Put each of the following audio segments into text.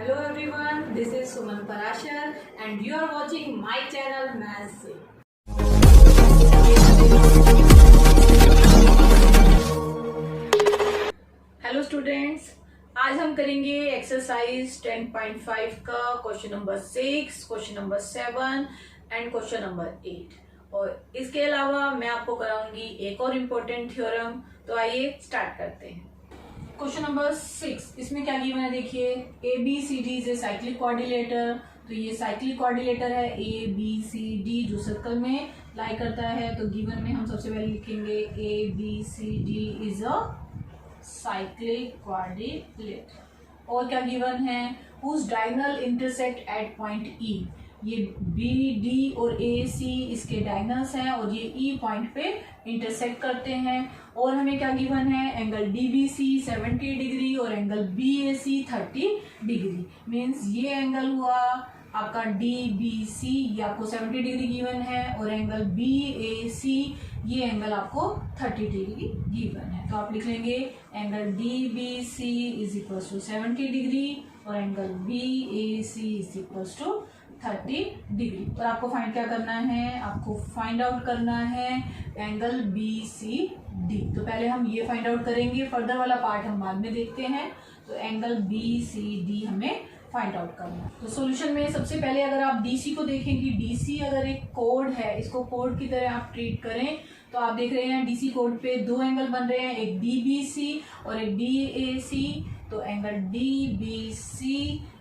Hello everyone, this is Suman Parashar and you are watching my channel Maths से। Hello students, आज हम करेंगे exercise 10.5 का question number 6, question number 7 and question number 8 और इसके अलावा मैं आपको कराऊंगी एक और इम्पोर्टेंट थ्योरम। तो आइए स्टार्ट करते हैं। क्वेश्चन नंबर 6, इसमें क्या गिवन है देखिए, A B C D is a cyclic coordinator. तो ये साइक्लिक कोऑर्डिनेटर है ए बी सी डी जो सर्कल में लाई करता है। तो गिवन में हम सबसे पहले लिखेंगे A B C D is a cyclic coordinator. और क्या गिवन है, whose diagonal intersect at point E. ये बी डी और ए सी इसके डायगोनल्स हैं और ये ई पॉइंट पे इंटरसेक्ट करते हैं। और हमें क्या गिवन है, angle D B C 70 degree और angle B A C 30 degree. Means ये एंगल हुआ आपका डी बी सी, ये आपको 70 डिग्री गिवन है और एंगल बी ए सी ये एंगल आपको 30 डिग्री गिवन है। तो आप लिख लेंगे angle D B C is equal to 70 degree और angle B A C is equal to 30 degree. और आपको फाइंड क्या करना है, आपको फाइंड आउट करना है एंगल बी सी डी। तो पहले हम ये फाइंड आउट करेंगे, फर्दर वाला पार्ट हम बाद में देखते हैं। तो एंगल बी सी डी हमें फाइंड आउट करना है। तो सॉल्यूशन में सबसे पहले अगर आप डीसी को देखेंगे, डीसी अगर एक कोड है, इसको कोड की तरह आप ट्रीट करें तो आप देख रहे हैं डीसी कोड पे दो एंगल बन रहे हैं, एक डीबीसी और एक डीएसी। तो angle DBC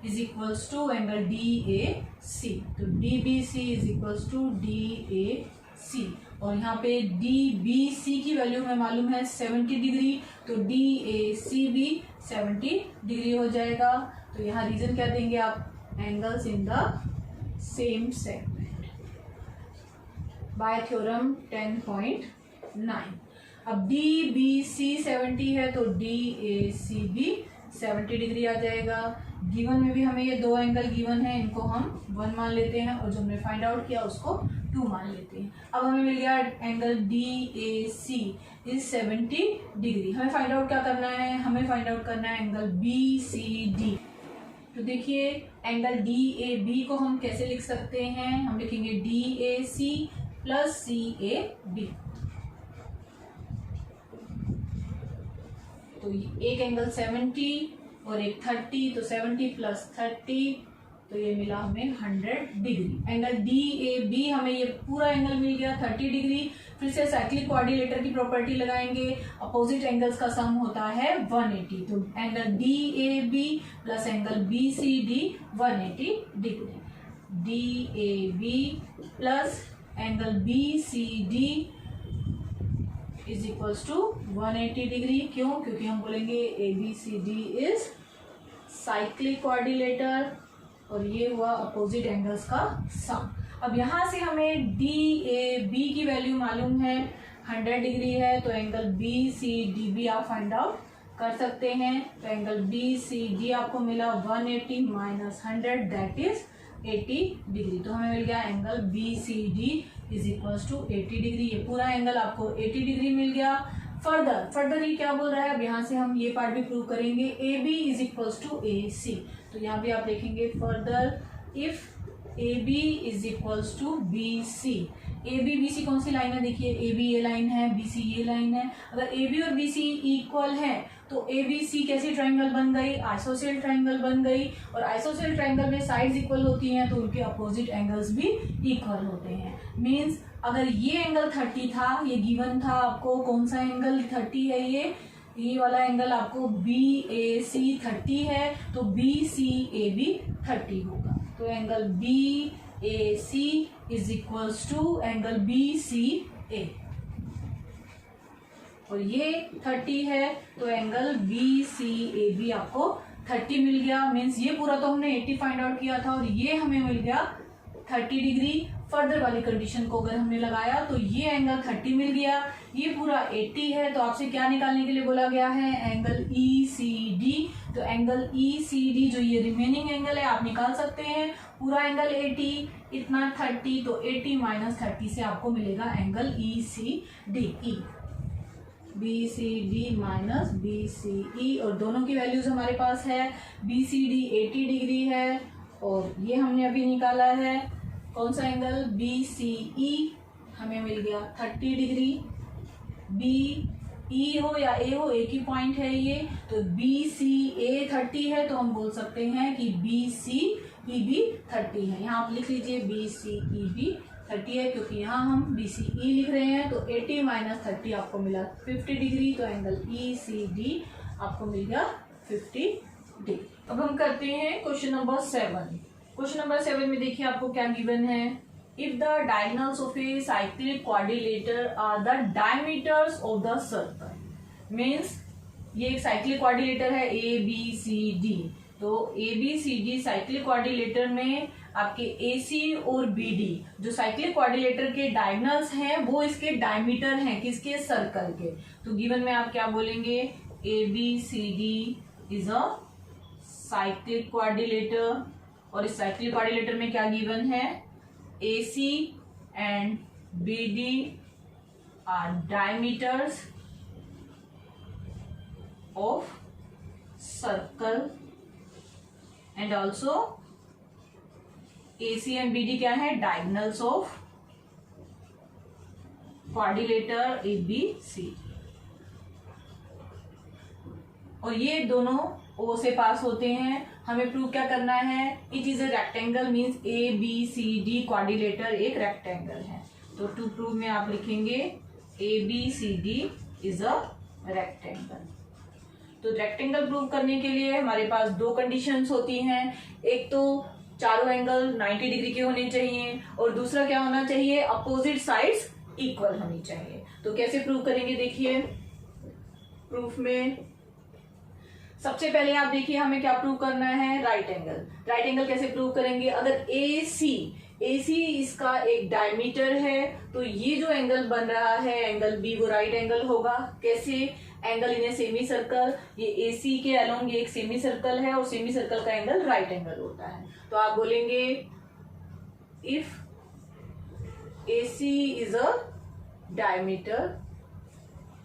is equals to angle DAC. तो DBC is equals to DAC और यहाँ पे डीबीसी की वैल्यू हमें मालूम है 70 डिग्री, तो डीएसी भी 70 डिग्री हो जाएगा। तो यहाँ रीजन क्या देंगे आप, angles in the same segment bye theorem 10.9। अब डी बी सी 70 है तो डी ए सी भी 70 डिग्री आ जाएगा। गिवन में भी हमें ये दो एंगल गिवन है, इनको हम 1 मान लेते हैं और जो हमने फाइंड आउट किया उसको 2 मान लेते हैं। अब हमें मिल गया angle D A C is 70 degree. हमें फाइंड आउट क्या करना है, हमें फाइंड आउट करना है एंगल बी सी डी। तो देखिए एंगल डी ए बी को हम कैसे लिख सकते हैं, हम लिखेंगे D A C plus C A B. तो एक एंगल 70 और एक 30, तो 70 प्लस 30 तो ये मिला हमें 100 degree. Angle D A B हमें ये पूरा एंगल मिल गया 30 डिग्री। फिर से साइक्लिक कोऑर्डिनेटर की प्रॉपर्टी लगाएंगे, अपोजिट एंगल्स का सम होता है 180। तो angle D A B plus angle B C D 180 degree. D A B plus angle B C D is equals to 180 degree. क्यों, क्योंकि हम बोलेंगे A B C D is cyclic coordinator और ये हुआ अपोजिट एंगल्स का सम। अब यहाँ से हमें डी ए बी की वैल्यू मालूम है 100 डिग्री है, तो एंगल बी सी डी भी आप फाइंड आउट कर सकते हैं। तो एंगल बी सी डी आपको मिला 180 माइनस 100 दैट इज 80 डिग्री। तो हमें मिल गया angle B C D is equals to 80 degree. ये पूरा एंगल आपको 80 डिग्री मिल गया। फर्दर ये क्या बोल रहा है, अब यहाँ से हम ये पार्ट भी प्रूव करेंगे, A B is equals to A C. तो यहाँ भी आप लिखेंगे further if A B is equals to B C. A B B C कौन सी लाइन है, देखिए ए बी ये लाइन है, बी सी ये लाइन है। अगर ए बी और बी सी इक्वल है तो ए बी सी कैसी ट्राइंगल बन गई, आइसोसेल ट्राइंगल बन गई। और आइसोसेल ट्राइंगल में साइड्स इक्वल होती हैं तो उनके अपोजिट एंगल्स भी इक्वल होते हैं। मीन्स अगर ये एंगल 30 था, ये गिवन था आपको, कौन सा एंगल 30 है, ये वाला एंगल आपको बी ए सी 30 है, तो बी सी ए भी 30 होगा। तो angle B A C is equals to angle B C A और ये 30 है, तो angle B C A B आपको 30 मिल गया। मीन्स ये पूरा तो हमने 80 फाइंड आउट किया था और ये हमें मिल गया 30 डिग्री। फर्दर वाली कंडीशन को अगर हमने लगाया तो ये एंगल 30 मिल गया, ये पूरा 80 है। तो आपसे क्या निकालने के लिए बोला गया है, एंगल ई सी डी। तो एंगल ई सी डी जो ये रिमेनिंग एंगल है आप निकाल सकते हैं। पूरा एंगल 80, इतना 30, तो 80 माइनस 30 से आपको मिलेगा angle E C D. B C D minus B C E, और दोनों की वैल्यूज हमारे पास है। बी सी डी 80 डिग्री है और ये हमने अभी निकाला है कौन सा एंगल, बी सी ई, हमें मिल गया 30 डिग्री। बी ई हो या ए हो, एक ही पॉइंट है ये, तो बी सी ए 30 है, तो हम बोल सकते हैं कि बी सी ई भी 30 है। यहाँ आप लिख लीजिए बी सी ई भी 30 है, क्योंकि यहाँ हम बी सी ई लिख रहे हैं। तो 80 माइनस 30 आपको मिला 50 डिग्री, तो एंगल ई सी डी आपको मिल गया 50 डिग्री। अब हम करते हैं क्वेश्चन नंबर 7। क्वेश्चन नंबर 7 में देखिए आपको क्या गिवन है। If the diagonals of a cyclic quadrilateral are the diameters of the circle, means ये एक साइक्लिक क्वाड्रिलेटर है ए बी सी डी, तो A B C D cyclic quadrilateral में आपके ए सी और बी डी जो cyclic quadrilateral के diagonals हैं वो इसके डायमीटर हैं, किसके, सर्कल के। तो गिवन में आप क्या बोलेंगे, A B C D is a cyclic quadrilateral, और इस साइक्लिक क्वाड्रिलेटर में क्या गिवन है, AC and BD are diameters of circle, and also AC and BD क्या है, diagonals of quadrilateral ABC, और ये दोनों O से पास होते हैं। हमें प्रूव क्या करना है, it is a rectangle, means A B C D quadrilateral एक रेक्टेंगल है। तो टू प्रूव में आप लिखेंगे A B C D is a rectangle. तो रेक्टेंगल प्रूव करने के लिए हमारे पास दो कंडीशंस होती हैं, एक तो चारों एंगल 90 डिग्री के होने चाहिए, और दूसरा क्या होना चाहिए, अपोजिट साइड्स इक्वल होनी चाहिए। तो कैसे प्रूव करेंगे, देखिए प्रूफ में सबसे पहले आप देखिए हमें क्या प्रूव करना है, राइट एंगल। राइट एंगल कैसे प्रूव करेंगे, अगर ए सी इसका एक डायमीटर है, तो ये जो एंगल बन रहा है एंगल बी वो राइट एंगल होगा। कैसे, angle in a semi circle, ये ए सी के अलोंग ये एक सेमी सर्कल है और सेमी सर्कल का एंगल राइट एंगल होता है। तो आप बोलेंगे if A C is a diameter,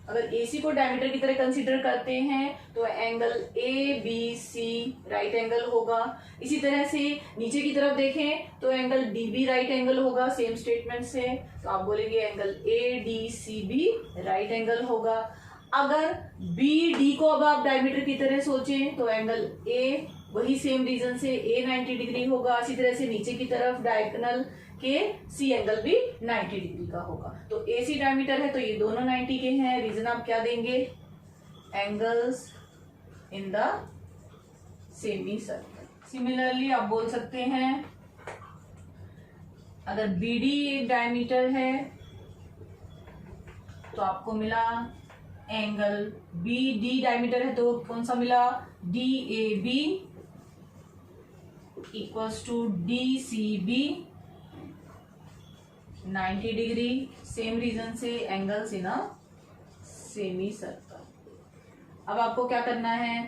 अगर AC को डायमीटर की तरह कंसीडर करते हैं तो angle A B C right angle होगा। इसी तरह से नीचे की तरफ देखें तो एंगल DB राइट एंगल होगा सेम स्टेटमेंट से, तो आप बोलेंगे एंगल ADC भी राइट एंगल होगा। अगर BD को अब आप डायमीटर की तरह सोचें तो एंगल A वही सेम रीजन से A 90 डिग्री होगा। इसी तरह से नीचे की तरफ डायगोनल के C एंगल भी 90 डिग्री का होगा। तो AC डायमीटर है तो ये दोनों 90 के हैं। रीजन आप क्या देंगे, angles in the semi circle. Similarly आप बोल सकते हैं अगर BD एक डायमीटर है तो आपको मिला एंगल BD डायमीटर है तो कौन सा मिला, DAB equals to DCB 90 degree, same reason से angles in a semi circle. अब आपको क्या करना है,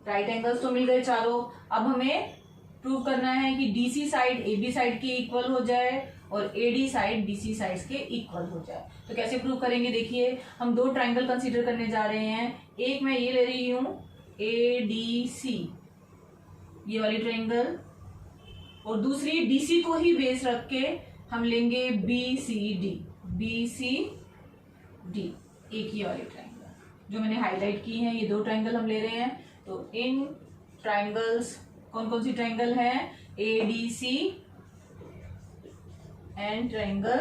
राइट एंगल्स तो मिल गए चारों, अब हमें प्रूव करना है कि DC साइड AB साइड के इक्वल हो जाए और AD साइड BC साइड के इक्वल हो जाए। तो कैसे प्रूव करेंगे, देखिए हम दो ट्राइंगल कंसीडर करने जा रहे हैं। एक मैं ये ले रही हूं ADC, ये वाली ट्राइंगल, और दूसरी DC को ही बेस रख के हम लेंगे BCD, एक ही वाली ट्राइंगल जो मैंने हाईलाइट की है, ये दो ट्राइंगल हम ले रहे हैं। तो इन ट्राइंगल्स कौन कौन सी ट्राइंगल है, ADC एंड ट्राइंगल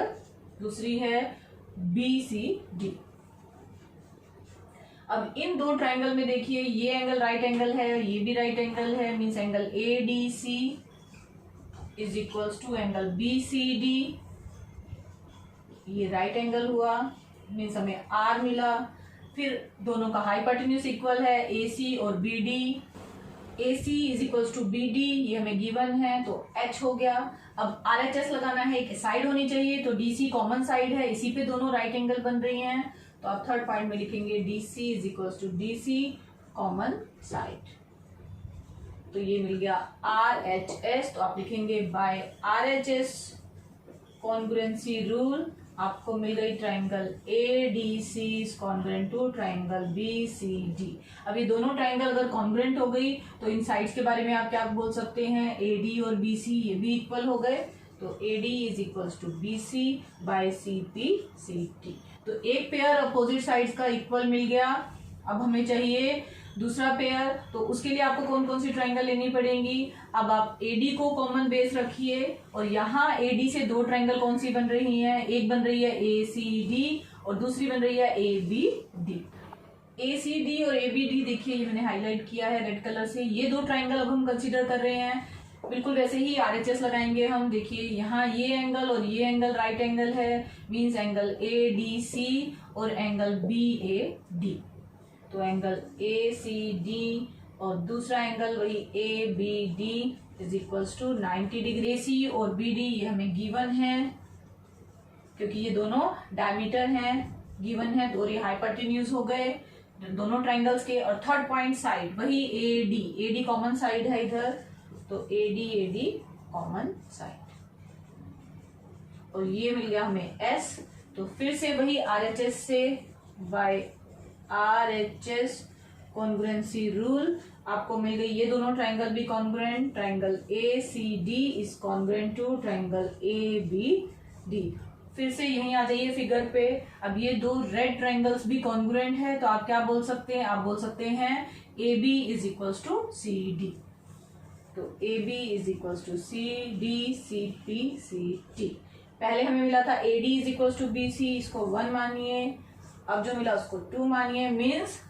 दूसरी है BCD। अब इन दो ट्राइंगल में देखिए ये एंगल राइट एंगल है, ये भी राइट एंगल है, means angle ADC is equals to angle BCD, ये राइट एंगल हुआ, मीन्स हमें R मिला। फिर दोनों का हाइपोटेन्यूज इक्वल है AC और BD, AC is equals to BD, ये हमें गिवन है तो H हो गया। अब RHS लगाना है, एक साइड होनी चाहिए, तो DC कॉमन साइड है, इसी पे दोनों राइट एंगल बन रही हैं, तो आप थर्ड पॉइंट में लिखेंगे DC is equals to DC common side. तो ये मिल गया RHS, तो आप लिखेंगे बाय RHS कॉन्ग्रुएंसी रूल आपको मिल गई triangle A D C is congruent to triangle B C D. अब ये दोनों ट्राइंगल अगर कॉन्ग्रुएंट हो गई तो इन साइड्स के बारे में आप क्या बोल सकते हैं, ए डी और बी सी ये भी इक्वल हो गए, तो A D is equals to B C by C P C T. तो एक पेयर अपोजिट साइड्स का इक्वल मिल गया। अब हमें चाहिए दूसरा पेयर, तो उसके लिए आपको कौन कौन सी ट्राइंगल लेनी पड़ेंगी। अब आप एडी को कॉमन बेस रखिए और यहाँ एडी से दो ट्राइंगल कौन सी बन रही हैं, एक बन रही है ए सी डी और दूसरी बन रही है A B D. A C D और ए बी डी देखिए ये मैंने हाईलाइट किया है रेड कलर से, ये दो ट्राइंगल अब हम कंसीडर कर रहे हैं। बिल्कुल वैसे ही आरएचएस लगाएंगे हम। देखिए यहाँ ये एंगल और ये एंगल राइट एंगल है, means angle A D C और एंगल बी ए डी। तो एंगल ए सी डी और दूसरा एंगल वही A B D is equals to 90 degree. A C और बी डी ये हमें गिवन है क्योंकि ये दोनों डायमीटर हैं, गिवन है, तो ये हाइपोटेन्यूज हो गए दोनों ट्राइंगल्स के। और थर्ड पॉइंट साइड वही ए डी कॉमन साइड है इधर, तो ए डी कॉमन साइड और ये मिल गया हमें एस। तो फिर से वही आरएचएस से बाय आरएचएस कॉन्ग्रुएंसी रूल आपको मिल गई। ये दोनों ट्राइंगल भी congruent, triangle A C D is congruent to triangle A B D. फिर से यहीं आ जाइए फिगर पे। अब ये दो रेड ट्राइंगल्स भी कॉन्ग्रुएंट है, तो आप क्या बोल सकते हैं, आप बोल सकते हैं A B is equals to C D. तो A B is equals to C D C P C T. पहले हमें मिला था A D is equals to B C, इसको 1 मानिए, अब जो मिला उसको 2 मानिए। मीन्स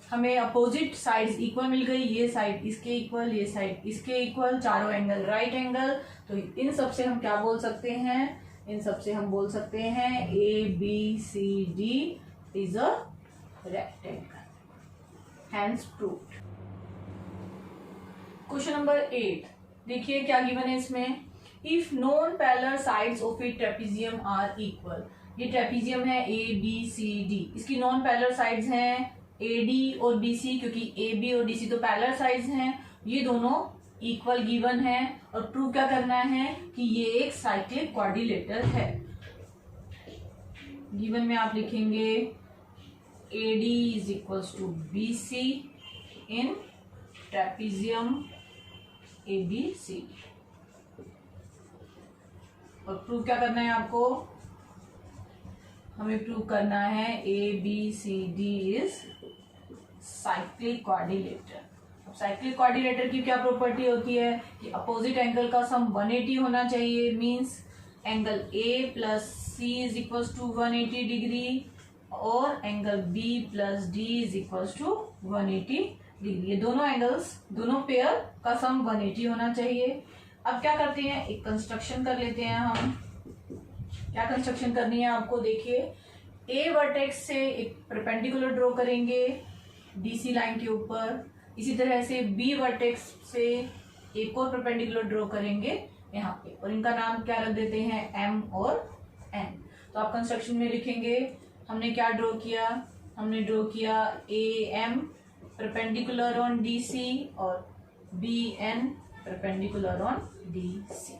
हमें अपोजिट साइड्स इक्वल मिल गई, ये साइड इसके इक्वल, ये साइड इसके इक्वल, चारों एंगल राइट एंगल। तो इन सब से हम क्या बोल सकते हैं, इन सब से हम बोल सकते हैं A B C D is a rectangle, hence proved. Question number 8 देखिए क्या गिवन है इसमें। If non parallel sides of a trapezium are equal. ये ट्रेपेजियम है ए बी सी डी, इसकी नॉन पैरेलल साइड्स हैं ए डी और B सी, क्योंकि ए बी और डी सी तो पैरेलल साइड्स हैं। ये दोनों इक्वल गिवन है और प्रूव क्या करना है कि ये एक साइक्लिक क्वाड्रिलेटर है। गिवन में आप लिखेंगे A D is equals to B C in trapezium A B C. और प्रूव क्या करना है आपको, हमें प्रूव करना है A B C D is cyclic quadrilateral. अब साइक्लिक क्वाड्रिलेटर की क्या प्रॉपर्टी होती है कि अपोजिट एंगल का सम 180 होना चाहिए। Means angle A plus C is equals to 180 degree और angle B plus D is equals to 180 degree. ये दोनों एंगल्स, दोनों पेयर का सम 180 होना चाहिए। अब क्या करते हैं, एक कंस्ट्रक्शन कर लेते हैं हम। क्या कंस्ट्रक्शन करनी है आपको, देखिए ए वर्टेक्स से एक परपेंडिकुलर ड्रॉ करेंगे डीसी लाइन के ऊपर, इसी तरह से बी वर्टेक्स से एक और परपेंडिकुलर ड्रॉ करेंगे यहाँ पे, और इनका नाम क्या रख देते हैं एम और एन। तो आप कंस्ट्रक्शन में लिखेंगे हमने क्या ड्रॉ किया, हमने ड्रॉ किया A M perpendicular on D C और B N perpendicular on D C.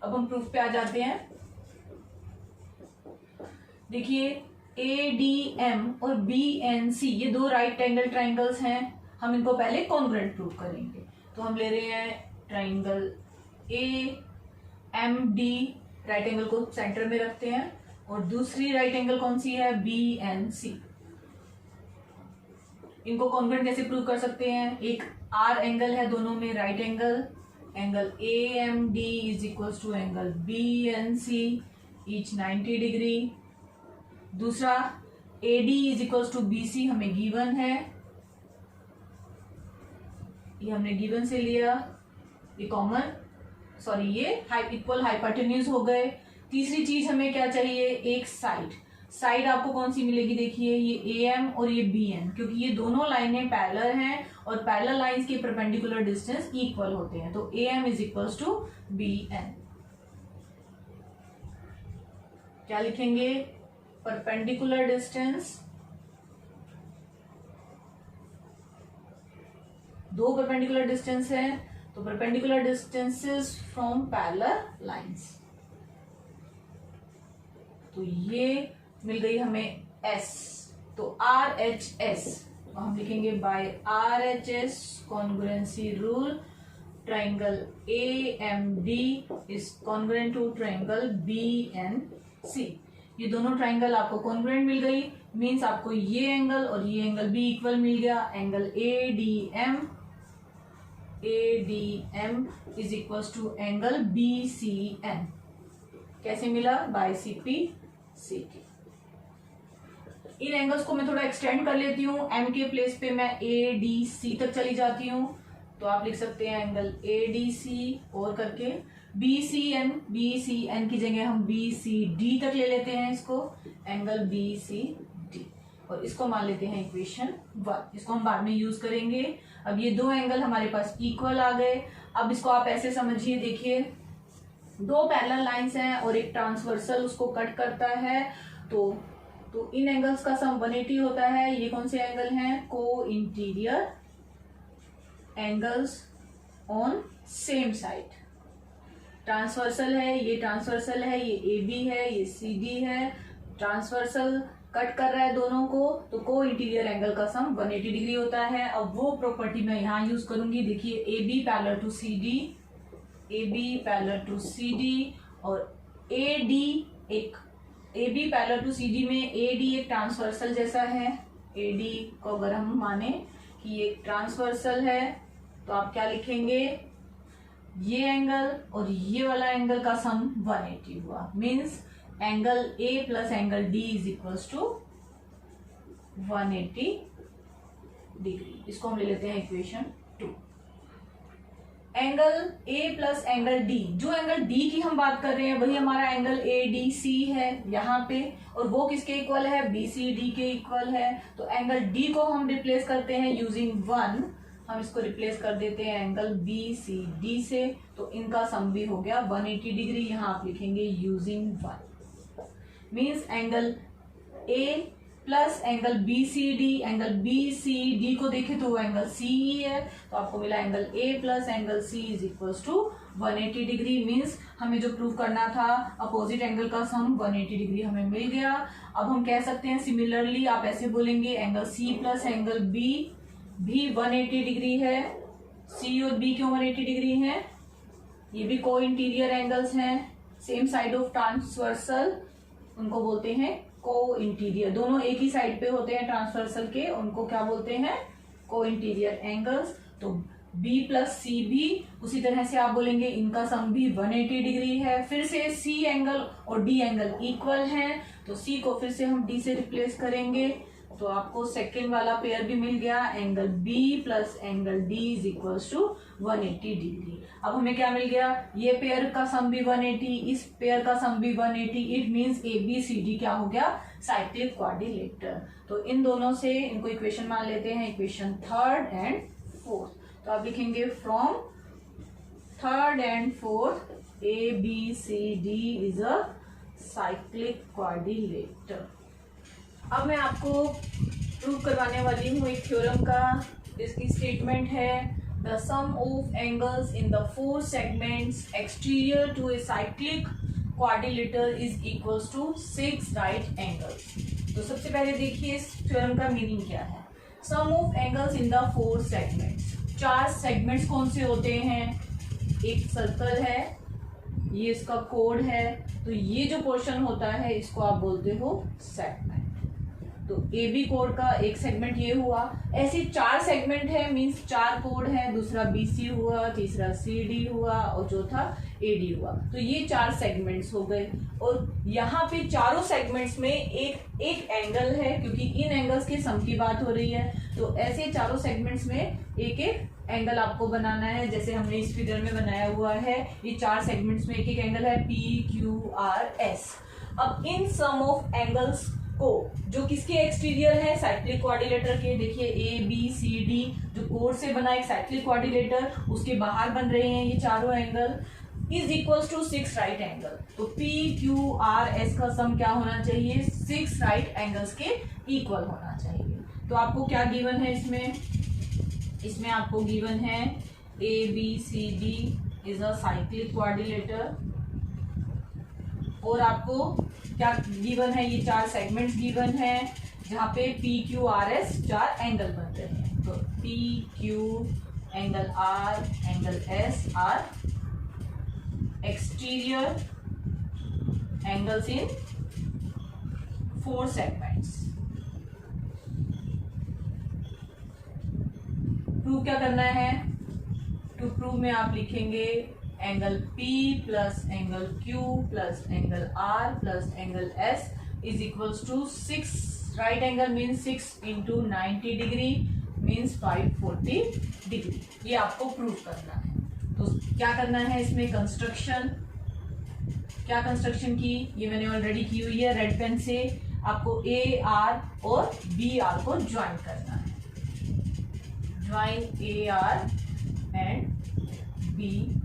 अब हम प्रूफ पे आ जाते हैं। देखिए ए डी एम और बी एन सी ये दो राइट एंगल ट्राइंगल्स हैं, हम इनको पहले कॉन्ग्रुएंट प्रूव करेंगे। तो हम ले रहे हैं triangle A M D, right angle को सेंटर में रखते हैं, और दूसरी राइट एंगल कौन सी है, बी एन सी। इनको कॉन्ग्रुएंट कैसे प्रूव कर सकते हैं, एक आर एंगल है दोनों में right angle, angle A M D is equals to angle B N C each 90 degree. दूसरा A D is equals to B C हमें गिवन है, ये हमने गिवन से लिया, ये कॉमन सॉरी ये इक्वल हाइपोटेन्यूज हो गए। तीसरी चीज हमें क्या चाहिए, एक साइड। साइड आपको कौन सी मिलेगी, देखिए ये ए एम और ये बी एन, क्योंकि ये दोनों लाइनें पैरेलल हैं और पैरेलल लाइंस के परपेंडिकुलर डिस्टेंस इक्वल होते हैं। तो A M is equals to B N. क्या लिखेंगे, परपेंडिकुलर डिस्टेंस, दो परपेंडिकुलर डिस्टेंस है तो perpendicular distances from parallel lines. तो ये मिल गई हमें एस, तो RHS हम लिखेंगे by RHS congruency rule triangle AMD is congruent to triangle BNC। ये दोनों ट्राइंगल आपको कॉन्ग्रुएंट मिल गई, मींस आपको ये एंगल और ये एंगल भी इक्वल मिल गया। Angle ADM is equals to angle BCN। कैसे मिला? Bye CP/CT। इन एंगल्स को मैं थोड़ा एक्सटेंड कर लेती हूँ, M के प्लेस पे मैं ADC तक चली जाती हूँ, तो आप लिख सकते हैं एंगल ADC और करके BCN की जगह हम BCD तक ले लेते हैं इसको, एंगल BCD, और इसको मान लेते हैं इक्वेशन 1। इसको हम बाद में यूज करेंगे। अब ये दो एंगल हमारे पास इक्वल आ गए। अब इसको आप ऐसे समझिए, देखिए दो पैरेलल लाइंस हैं और एक ट्रांसवर्सल उसको कट करता है, तो इन एंगल्स का सम 180 होता है। ये कौन से एंगल हैं? को interior angles on same side. Transversal है, ये ट्रांसवर्सल है, ये AB है, ये CD है। ट्रांसवर्सल कट कर रहा है दोनों को, तो को इंटीरियर एंगल का सम 180 डिग्री होता है। अब वो प्रॉपर्टी मैं यहाँ यूज करूंगी। देखिए AB पैरेलल टू CD और AB पैरेलल टू CD में AD एक ट्रांसवर्सल जैसा है। AD को अगर हम माने कि ये ट्रांसवर्सल है, तो आप क्या लिखेंगे? ये एंगल और ये वाला एंगल का सम 180 हुआ, means angle A plus angle D is equals to 180 degree. इसको हम ले लेते हैं equation 2। Angle A plus angle D, जो एंगल D की हम बात कर रहे हैं वही हमारा एंगल ADC है यहाँ पे, और वो किसके इक्वल है? BCD के इक्वल है। तो एंगल D को हम रिप्लेस करते हैं यूजिंग 1, हम इसको रिप्लेस कर देते हैं एंगल BCD से, तो इनका सम भी हो गया 180 डिग्री। यहाँ आप लिखेंगे using 1, means angle A plus angle BCD, angle BCD को देखें तो वो एंगल CE है, तो आपको मिला angle A plus angle C is equals to 180 degree. Means हमें जो प्रूव करना था अपोजिट एंगल का सम 180 डिग्री हमें मिल गया। अब हम कह सकते हैं सिमिलरली आप ऐसे बोलेंगे angle C plus angle B भी 180 डिग्री है। C और B क्यों 180 डिग्री है? ये भी को इंटीरियर एंगल्स हैं, सेम साइड ऑफ ट्रांसवर्सल, उनको बोलते हैं को इंटीरियर। दोनों एक ही साइड पे होते हैं ट्रांसवर्सल के, उनको क्या बोलते हैं? को इंटीरियर एंगल्स। तो B प्लस C भी उसी तरह से आप बोलेंगे इनका सम भी 180 डिग्री है। फिर से C एंगल और D एंगल इक्वल हैं, तो C को फिर से हम D से रिप्लेस करेंगे, तो आपको सेकेंड वाला पेयर भी मिल गया, angle B plus angle D is equals to 180 degree. अब हमें क्या मिल गया? ये पेयर का सम भी 180, इस पेयर का सम भी 180। इट मींस ABCD क्या हो गया? Cyclic quadrilateral. तो इन दोनों से इनको इक्वेशन मान लेते हैं, इक्वेशन 3rd एंड 4th। तो आप लिखेंगे from 3rd and 4th ABCD is a cyclic quadrilateral. अब मैं आपको प्रूव करवाने वाली हूँ एक थ्योरम का। इसकी स्टेटमेंट है the sum of angles in the 4 segments exterior to a cyclic quadrilateral is equals to 6 right angles. तो सबसे पहले देखिए इस थ्योरम का मीनिंग क्या है। Sum of angles in the 4 segments, 4 segments कौन से होते हैं? एक सर्कल है, ये इसका कोड है, तो ये जो पोर्शन होता है इसको आप बोलते हो सेगमेंट। तो AB कोड का एक सेगमेंट ये हुआ। ऐसे 4 सेगमेंट है, मींस 4 कोड है, दूसरा BC हुआ, तीसरा CD हुआ और चौथा AD हुआ। तो ये 4 सेगमेंट्स हो गए, और यहाँ पे चारों सेगमेंट्स में एक एक एंगल है, क्योंकि इन एंगल्स के सम की बात हो रही है। तो ऐसे चारों सेगमेंट्स में एक एक एंगल आपको बनाना है, जैसे हमने इस फिगर में बनाया हुआ है। ये 4 सेगमेंट्स में एक एक एंगल है PQRS। अब इन सम ऑफ एंगल्स को, जो किसके एक्सटीरियर है? साइक्लिक क्वाड्रिलेटर के। देखिए ABCD जो कोड से बना एक साइक्लिक क्वाड्रिलेटर, उसके बाहर बन रहे हैं ये चारों angle, is equals to 6 right angle. तो PQRS का सम क्या होना चाहिए? 6 राइट एंगल्स के इक्वल होना चाहिए। तो आपको क्या गिवन है इसमें आपको गिवन है ABCD is a cyclic quadrilateral और आपको क्या गिवन है, ये 4 सेगमेंट्स गिवन है जहां पे P Q R S 4 angle बन रहे हैं। तो P Q angle R angle S are exterior angles in 4 segments. Prove क्या करना है, टू प्रूव में आप लिखेंगे angle P plus angle Q plus angle R plus angle S is equals to 6, right angle means 6 into 90 degree means 540 degree. ये आपको prove करना है। तो क्या करना है इसमें, कंस्ट्रक्शन। क्या कंस्ट्रक्शन की, ये मैंने ऑलरेडी की हुई है रेड पेन से। आपको AR और BR को ज्वाइन करना है। Join AR and BR।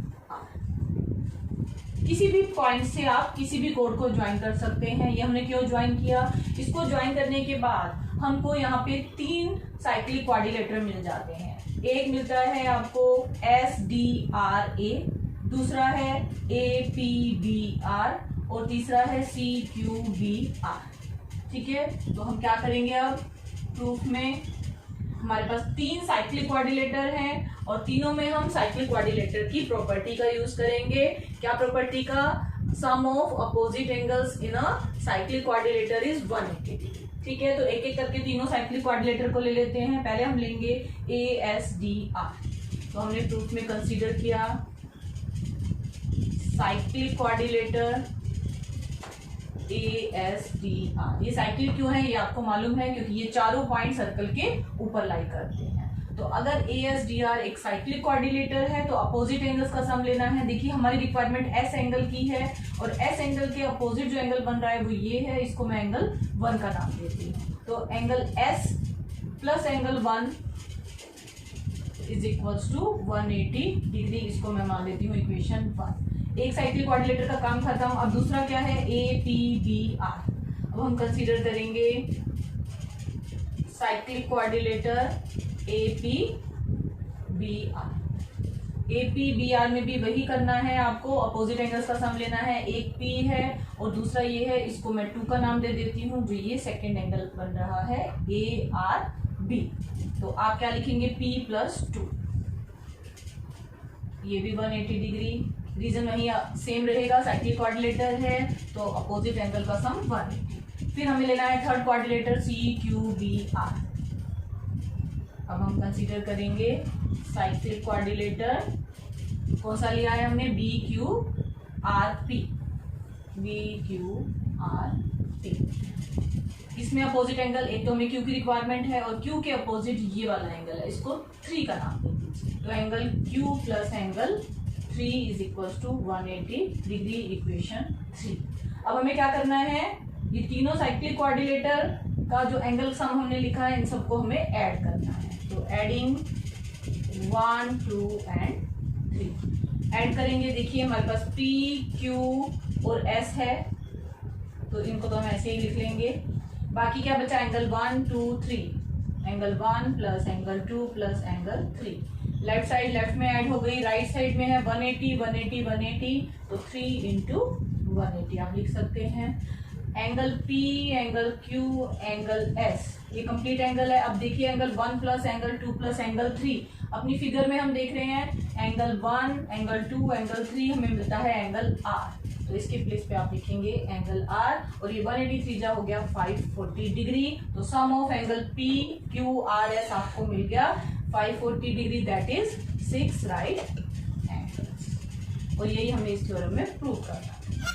किसी भी पॉइंट से आप किसी भी कोड को ज्वाइन कर सकते हैं। ये हमने क्यों ज्वाइन किया, इसको ज्वाइन करने के बाद हमको यहाँ पे 3 साइक्लिक क्वाड्रिलेटर मिल जाते हैं। एक मिलता है आपको SDRA, दूसरा है APBR और तीसरा है CQBR। ठीक है, तो हम क्या करेंगे अब प्रूफ में, हमारे पास 3 साइक्लिक क्वाड्रिलेटर हैं और तीनों में हम साइक्लिक क्वाड्रिलेटर की प्रॉपर्टी का यूज करेंगे। क्या प्रॉपर्टी का, sum of opposite angles in a cyclic quadrilateral is 180 degree. ठीक है, तो एक एक करके तीनों साइक्लिक क्वाड्रिलेटर को ले लेते हैं। पहले हम लेंगे ASDR। तो हमने प्रूफ में कंसीडर किया साइक्लिक क्वाड्रिलेटर ASDR। ये साइक्लिक क्यों है ये आपको मालूम है, क्योंकि ये चारों पॉइंट सर्कल के ऊपर लाई करते हैं। तो अगर ASDR एक साइक्लिक क्वाड्रिलेटर है तो अपोजिट एंगल्स का सम लेना है। देखिए हमारी रिक्वायरमेंट S एंगल की है और S एंगल के अपोजिट जो एंगल बन रहा है वो ये है, इसको मैं एंगल 1 का नाम देती हूँ। तो angle S plus angle 1 is equals to 180 degree, इसको मैं मान लेती हूँ इक्वेशन 1। एक साइक्लिक क्वाड्रिलेटर का काम खत्म। अब दूसरा क्या है, APBR। अब हम कंसीडर करेंगे साइक्लिक क्वाड्रिलेटर APBR में भी वही करना है आपको, अपोजिट एंगल्स का सम लेना है। एक P है और दूसरा ये है, इसको मैं 2 का नाम दे देती हूँ, जो ये सेकेंड एंगल बन रहा है ARB। तो आप क्या लिखेंगे, P प्लस 2, ये भी 180 डिग्री। रीजन वही सेम रहेगा, साइक्लिक क्वाड्रिलेटर है तो अपोजिट एंगल का सम 180। फिर हमें लेना है थर्ड क्वाड्रिलेटर CQBR। अब हम कंसीडर करेंगे साइक्लिक क्वाड्रिलेटर, कौन सा लिया है हमने, BQRP। इसमें अपोजिट एंगल, एक तो हमें Q की रिक्वायरमेंट है और Q के अपोजिट ये वाला एंगल है, इसको 3 का नाम दे दीजिए। तो angle Q plus angle 3 is equals to 180 degree, equation 3। अब हमें क्या करना है, ये तीनों साइक्लिक क्वाड्रिलेटर का जो एंगल सम हमने लिखा है इन सबको हमें ऐड करना है। तो एडिंग 1, 2 एंड 3 ऐड करेंगे। देखिए हमारे पास P, Q और S है, तो इनको तो हम ऐसे ही लिख लेंगे। बाकी क्या बचा, angle 1, 2, 3, angle 1 plus angle 2 plus angle 3। Left side left में ऐड हो गई, राइट साइड में है 180 180 180, तो 3 इंटू 180 आप लिख सकते हैं। Angle P, angle Q, angle S, ये कंप्लीट एंगल है। अब देखिए angle 1 plus angle 2 plus angle 3, अपनी फिगर में हम देख रहे हैं एंगल 1, एंगल 2, एंगल 3, हमें मिलता है एंगल R। तो इसके प्लेस पे आप लिखेंगे एंगल R और ये 183 जा हो गया 540 डिग्री। तो sum of angle P, Q, R, S आपको मिल गया 540 degree, that is 6 right angles. और यही हमें इस थ्योरम में प्रूव करना है।